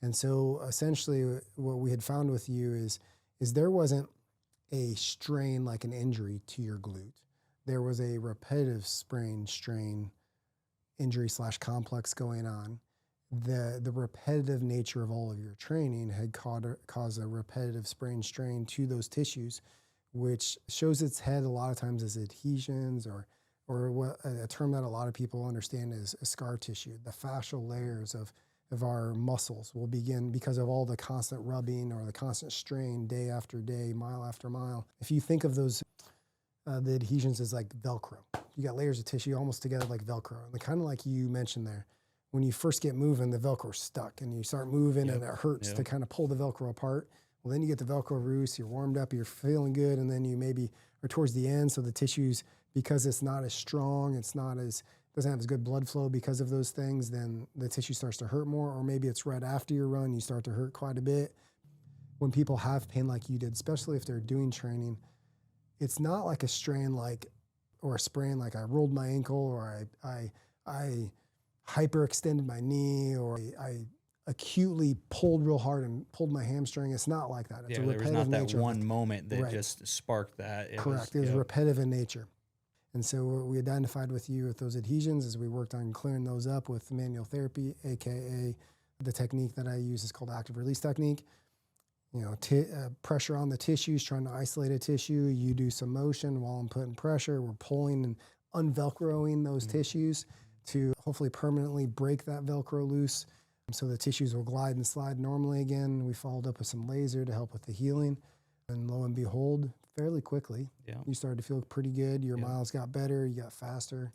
And so essentially what we had found with you is there wasn't a strain like an injury to your glute. There was a repetitive sprain, strain, injury slash complex going on. The repetitive nature of all of your training had caused a repetitive sprain strain to those tissues, which shows its head a lot of times as adhesions or what a term that a lot of people understand is scar tissue. The fascial layers of our muscles will begin because of all the constant rubbing or the constant strain day after day, mile after mile. If you think of those, the adhesions as like Velcro. You got layers of tissue almost together like Velcro. And kind of like you mentioned there, when you first get moving, the Velcro's stuck and you start moving and it hurts to kind of pull the Velcro apart. Well, then you get the Velcro loose, you're warmed up, you're feeling good, and then you maybe are towards the end, so the tissues, because it's not as strong, doesn't have as good blood flow because of those things, then the tissue starts to hurt more, or maybe it's right after your run, you start to hurt quite a bit. When people have pain like you did, especially if they're doing training, it's not like a strain or a sprain like I rolled my ankle or I hyperextended my knee or I acutely pulled real hard and pulled my hamstring. It's not like that. It's a repetitive nature. There was not that one moment that just sparked that. Correct. It was repetitive in nature. And so what we identified with you with those adhesions is we worked on clearing those up with manual therapy, AKA the technique that I use is called active release technique. You know, pressure on the tissues, trying to isolate a tissue. You do some motion while I'm putting pressure. We're pulling and unvelcroing those tissues to hopefully permanently break that Velcro loose so the tissues will glide and slide normally again. We followed up with some laser to help with the healing. And lo and behold, fairly quickly, you started to feel pretty good. Your miles got better. You got faster.